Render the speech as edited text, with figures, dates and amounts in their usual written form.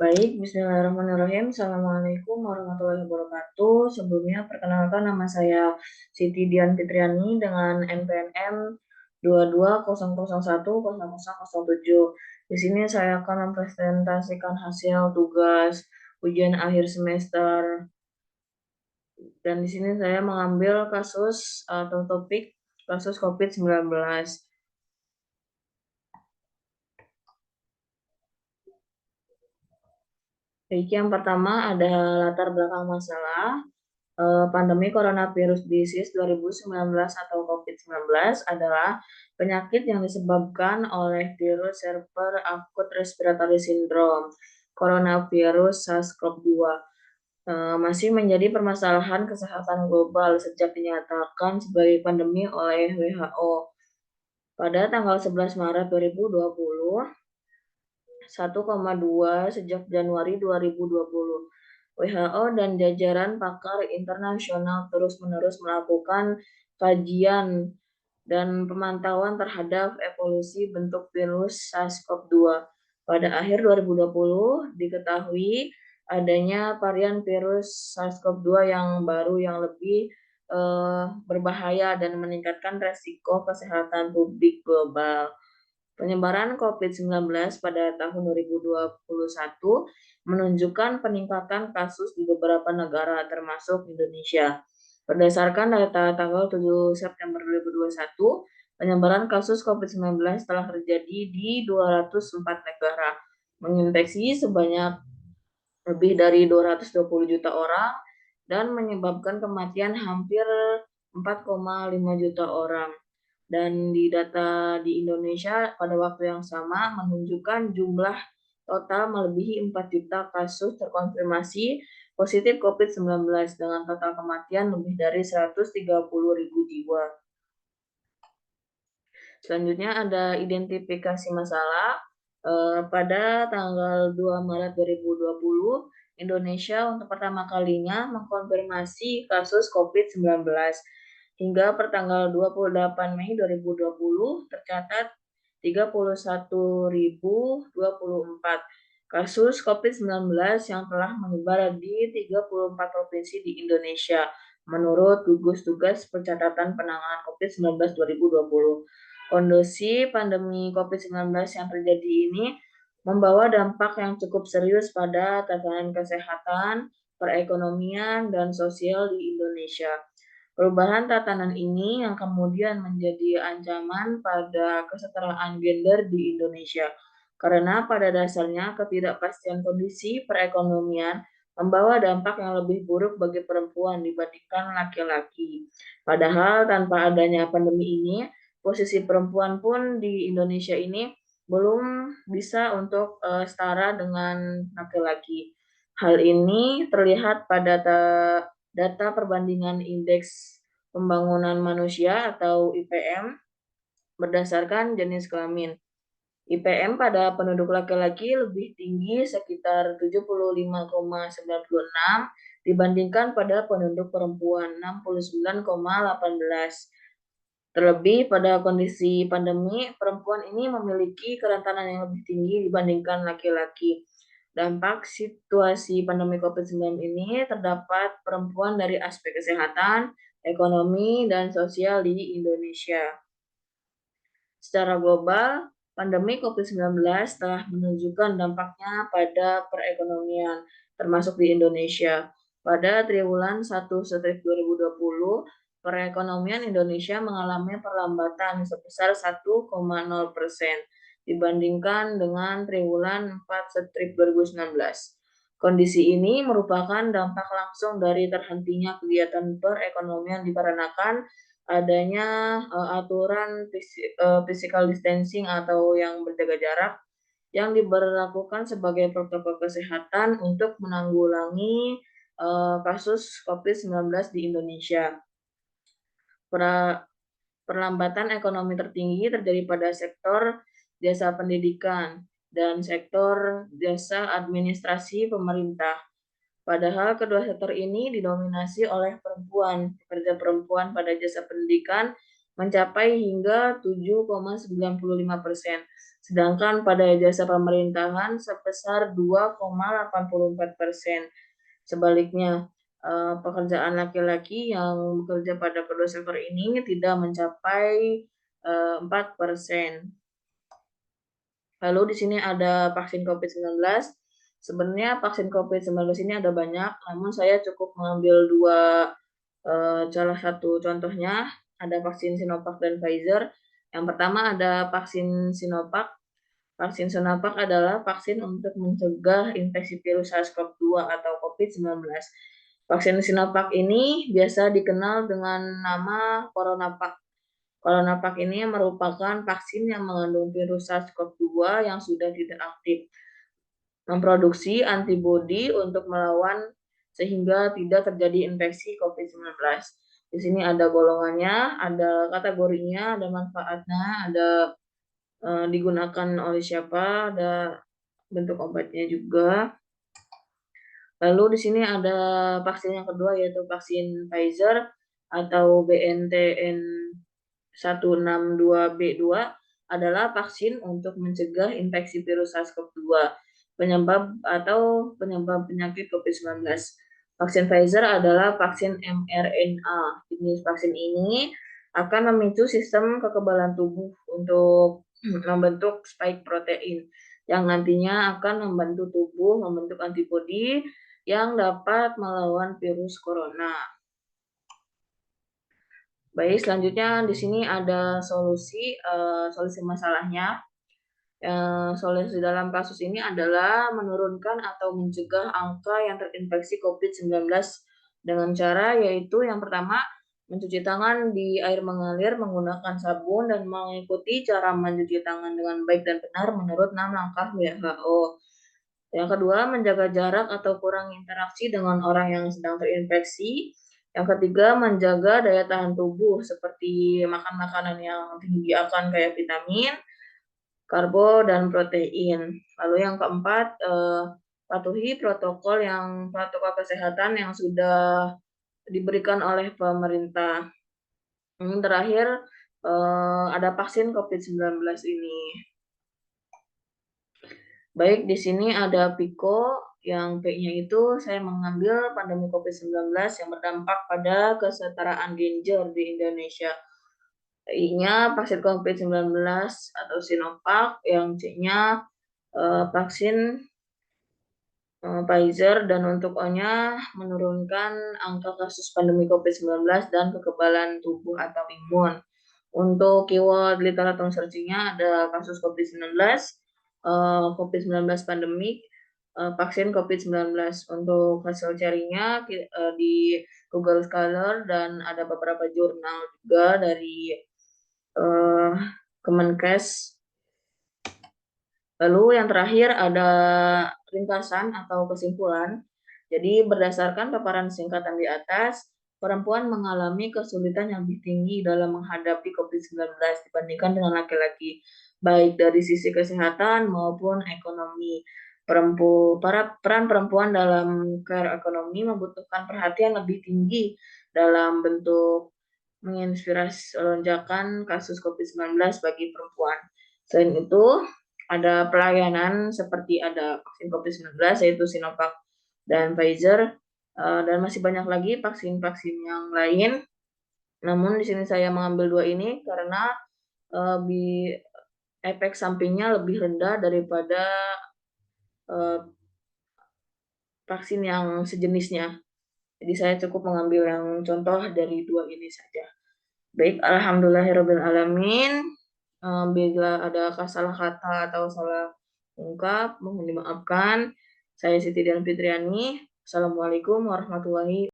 Baik, bismillahirrahmanirrahim. Assalamualaikum warahmatullahi wabarakatuh. Sebelumnya, perkenalkan nama saya Siti Dian Fitriani dengan NPM 2200100007. Di sini saya akan mempresentasikan hasil tugas ujian akhir semester. Dan di sini saya mengambil kasus atau topik kasus COVID-19. Baik, yang pertama ada latar belakang masalah. Pandemi coronavirus disease 2019 atau COVID-19 adalah penyakit yang disebabkan oleh virus server acute respiratory syndrome, coronavirus SARS-CoV-2. Masih menjadi permasalahan kesehatan global sejak dinyatakan sebagai pandemi oleh WHO pada tanggal 11 Maret 2020, 1,2 sejak Januari 2020. WHO dan jajaran pakar internasional terus-menerus melakukan kajian dan pemantauan terhadap evolusi bentuk virus SARS-CoV-2. Pada akhir 2020, diketahui adanya varian virus SARS-CoV-2 yang baru yang lebih berbahaya dan meningkatkan resiko kesehatan publik global. Penyebaran COVID-19 pada tahun 2021 menunjukkan peningkatan kasus di beberapa negara termasuk Indonesia. Berdasarkan data tanggal 7 September 2021, penyebaran kasus COVID-19 telah terjadi di 204 negara, menginfeksi sebanyak lebih dari 220 juta orang dan menyebabkan kematian hampir 4,5 juta orang. Dan di data di Indonesia pada waktu yang sama menunjukkan jumlah total melebihi 4 juta kasus terkonfirmasi positif COVID-19 dengan total kematian lebih dari 130.000 jiwa. Selanjutnya ada identifikasi masalah. Pada tanggal 2 Maret 2020, Indonesia untuk pertama kalinya mengkonfirmasi kasus COVID-19. Hingga pertanggal 28 Mei 2020 tercatat 31.024 kasus COVID-19 yang telah menyebar di 34 provinsi di Indonesia menurut gugus tugas pencatatan penanganan COVID-19 2020. Kondisi pandemi COVID-19 yang terjadi ini membawa dampak yang cukup serius pada tatanan kesehatan, perekonomian, dan sosial di Indonesia. Perubahan tatanan ini yang kemudian menjadi ancaman pada kesetaraan gender di Indonesia, karena pada dasarnya ketidakpastian kondisi perekonomian membawa dampak yang lebih buruk bagi perempuan dibandingkan laki-laki. Padahal tanpa adanya pandemi ini, posisi perempuan pun di Indonesia ini belum bisa untuk setara dengan laki-laki. Hal ini terlihat pada data perbandingan Indeks Pembangunan Manusia atau IPM berdasarkan jenis kelamin. IPM pada penduduk laki-laki lebih tinggi sekitar 75,96 dibandingkan pada penduduk perempuan 69,18. Terlebih pada kondisi pandemi, perempuan ini memiliki kerentanan yang lebih tinggi dibandingkan laki-laki. Dampak situasi pandemi COVID-19 ini terdapat perempuan dari aspek kesehatan, ekonomi, dan sosial di Indonesia. Secara global, pandemi COVID-19 telah menunjukkan dampaknya pada perekonomian, termasuk di Indonesia. Pada triwulan 1/2020, perekonomian Indonesia mengalami perlambatan sebesar 1,0% dibandingkan dengan triwulan 4/2019. Kondisi ini merupakan dampak langsung dari terhentinya kegiatan perekonomian dikarenakan adanya aturan physical distancing atau yang berjaga jarak yang diberlakukan sebagai protokol kesehatan untuk menanggulangi kasus COVID-19 di Indonesia. Perlambatan ekonomi tertinggi terjadi pada sektor jasa pendidikan dan sektor jasa administrasi pemerintah. Padahal kedua sektor ini didominasi oleh perempuan. Pekerja perempuan pada jasa pendidikan mencapai hingga 7,95%, sedangkan pada jasa pemerintahan sebesar 2,84%. Sebaliknya, pekerjaan laki-laki yang bekerja pada kedua sektor ini tidak mencapai 4%. Lalu di sini ada vaksin COVID-19. Sebenarnya vaksin COVID-19 ini ada banyak, namun saya cukup mengambil dua, salah satu contohnya, ada vaksin Sinovac dan Pfizer. Yang pertama ada vaksin Sinovac. Vaksin Sinovac adalah vaksin untuk mencegah infeksi virus SARS-CoV-2 atau COVID-19. Vaksin Sinovac ini biasa dikenal dengan nama CoronaVac. CoronaVac ini merupakan vaksin yang mengandung virus SARS-CoV-2 yang sudah tidak aktif, memproduksi antibodi untuk melawan sehingga tidak terjadi infeksi COVID-19. Di sini ada golongannya, ada kategorinya, ada manfaatnya, ada digunakan oleh siapa, ada bentuk obatnya juga. Lalu di sini ada vaksin yang kedua yaitu vaksin Pfizer atau BNTN 162B2 adalah vaksin untuk mencegah infeksi virus SARS-CoV-2 penyebab penyakit COVID-19. Vaksin Pfizer adalah vaksin mRNA. Jenis vaksin ini akan memicu sistem kekebalan tubuh untuk membentuk spike protein yang nantinya akan membantu tubuh membentuk antibodi yang dapat melawan virus corona. Baik, selanjutnya di sini ada solusi masalahnya. Solusi dalam kasus ini adalah menurunkan atau mencegah angka yang terinfeksi COVID-19 dengan cara yaitu yang pertama, mencuci tangan di air mengalir menggunakan sabun dan mengikuti cara mencuci tangan dengan baik dan benar menurut 6 langkah WHO. Yang kedua, menjaga jarak atau kurang interaksi dengan orang yang sedang terinfeksi. Yang ketiga, menjaga daya tahan tubuh seperti makan makanan yang tinggi akan kayak vitamin, karbo, dan protein. Lalu yang keempat, patuhi protokol kesehatan yang sudah diberikan oleh pemerintah. Yang terakhir, ada vaksin COVID-19 ini. Baik, di sini ada PICO, yang P-nya itu saya mengambil pandemi COVID-19 yang berdampak pada kesetaraan gender di Indonesia. I-nya vaksin COVID-19 atau Sinovac, yang C-nya vaksin Pfizer, dan untuk O-nya menurunkan angka kasus pandemi COVID-19 dan kekebalan tubuh atau imun. Untuk keyword literatur searching-nya ada kasus COVID-19, COVID-19 pandemik, vaksin COVID-19. Untuk hasil carinya di Google Scholar dan ada beberapa jurnal juga dari Kemenkes. Lalu yang terakhir ada ringkasan atau kesimpulan. Jadi berdasarkan paparan singkatan di atas, perempuan mengalami kesulitan yang lebih tinggi dalam menghadapi COVID-19 dibandingkan dengan laki-laki, baik dari sisi kesehatan maupun ekonomi. Peran perempuan dalam care ekonomi membutuhkan perhatian lebih tinggi dalam bentuk menginspirasi lonjakan kasus COVID-19 bagi perempuan. Selain itu, ada pelayanan seperti ada vaksin COVID-19 yaitu Sinovac dan Pfizer, dan masih banyak lagi vaksin-vaksin yang lain. Namun di sini saya mengambil dua ini karena efek sampingnya lebih rendah daripada vaksin yang sejenisnya. Jadi saya cukup mengambil yang contoh dari dua ini saja. Baik, alhamdulillahirrabbilalamin. Bila ada salah kata atau salah ungkap, mohon dimaafkan. Saya Siti Dian Fitriani. Assalamualaikum warahmatullahi wabarakatuh.